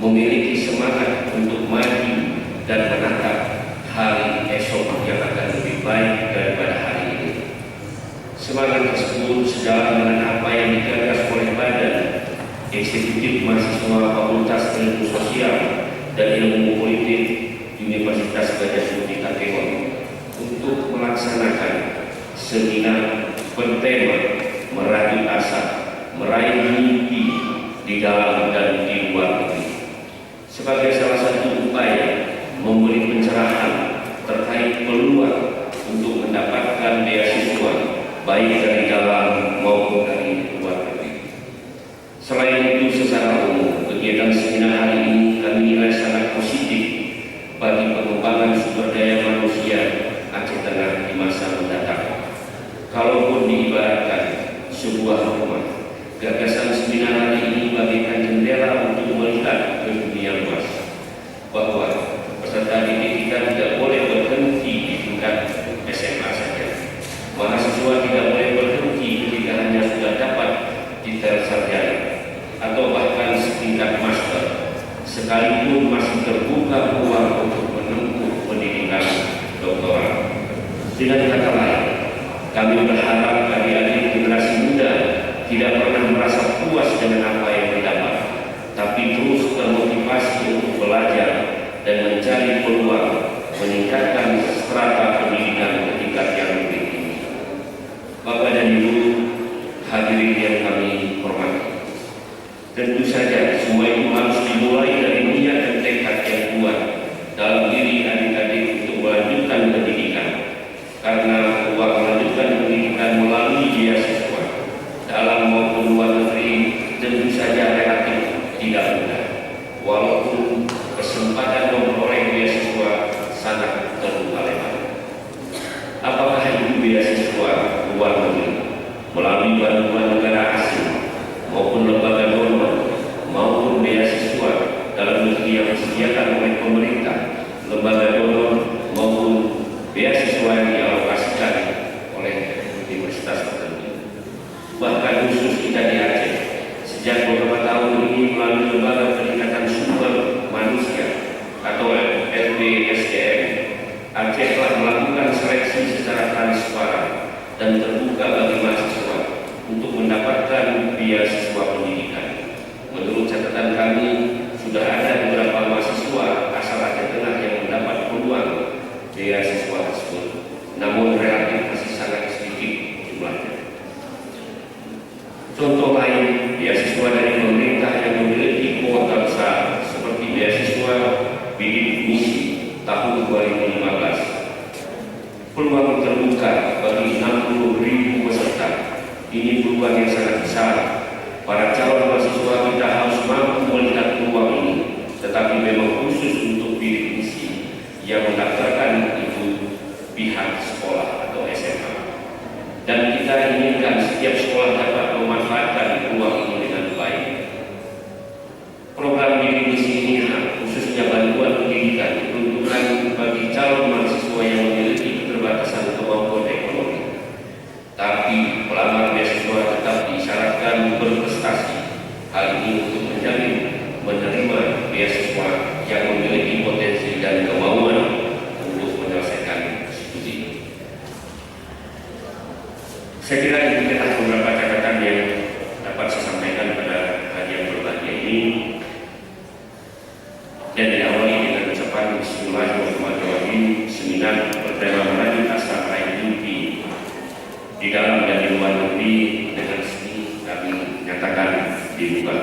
memiliki semangat untuk maju dan menatap hari esok yang akan lebih baik daripada hari ini. Semangat tersebut sejalan dengan apa yang digagas oleh Badan Eksekutif Mahasiswa Fakultas Ilmu Sosial dan Ilmu Politik Universitas Gadjah Putih Takemon untuk melaksanakan seminar bertema merajut asa, meraih mimpi di dalam dan di luar negeri, sebagai salah satu upaya memberi pencerahan terkait peluang untuk mendapatkan beasiswa baik dari dalam maupun dari luar negeri. Selain itu, secara umum, kegiatan seminar hari ini kami nilai sangat positif bagi pengembangan sumber daya manusia Aceh Tengah di masa mendatang. Kalaupun diibaratkan sebuah rumah, gagasan seminar hari ini bagaikan jendela untuk melihat ke dunia luas, bahwa peserta didik kita tidak boleh berhenti di tingkat SMA saja. Mahasiswa tidak boleh berhenti ketika hanya sudah dapat titel sarjana atau bahkan setingkat master, sekalipun masih terbuka peluang untuk menempuh pendidikan doktoral. Dengan kata lain, kami berharap adik-adik generasi muda tidak pernah merasa puas dengan apa yang didapat, tapi terus termotivasi untuk belajar dan mencari peluang meningkatkan strata pendidikan ke tingkat yang lebih tinggi. Bapak dan Ibu hadirin yang kami hormati, tentu saja semua itu harus dimulai dari niat dan tekad yang kuat dalam diri adik-adik untuk melanjutkan pendidikan, karena uang melanjutkan pendidikan melalui beasiswa dalam maupun luar negeri tentu saja relatif tidak mudah, walaupun kesempatan memperoleh beasiswa sangat terbuka lebar. Apakah itu beasiswa luar negeri melalui bantuan negara asing maupun lembaga donor, maupun beasiswa dalam negeri yang disediakan oleh pemerintah, lembaga donor maupun beasiswa yang dialokasikan oleh universitas tertentu. Bahkan khusus kita di Aceh, sejak beberapa tahun ini melalui Lembaga Peningkatan Sumber Manusia atau LPSDM, Aceh telah melakukan seleksi secara transparan dan terbuka bagi mahasiswa untuk mendapatkan beasiswa pendidikan. Menurut catatan kami, sudah ada beberapa mahasiswa asal Aceh Tengah yang mendapat peluang beasiswa tersebut, namun relatif masih sangat sedikit jumlahnya. Contoh lain, beasiswa dari pemerintah yang memiliki kuota besar seperti beasiswa bidik misi tahun 2015. Peluang terbuka bagi 60.000 peserta. Ini peluang yang sangat besar. Para calon mahasiswa kita harus mampu melihat peluang ini, tetapi memang khusus untuk bidik misi yang mendaftarkan itu pihak sekolah atau SMA. Dan kita inginkan setiap sekolah dapat memanfaatkan peluang ini dengan baik. Program bidik misi ini khususnya bantuan pendidikan diperuntukkan bagi calon mahasiswa yang memiliki keterbatasan kemampuan ekonomi. Tapi pelamar beasiswa tetap disyaratkan berprestasi. Hal ini untuk menjamin menerima beasiswa yang memiliki potensi dan kemauan untuk menyelesaikan studi. Saya kira ini adalah beberapa catatan yang dapat saya sampaikan pada hari yang berbahagia ini, dan diawali dengan ucapan Bismillahirrahmanirrahim. Seminar bertema merajut asa meraih mimpi di dalam dan di luar negeri dengan resmi kami nyatakan dibuka.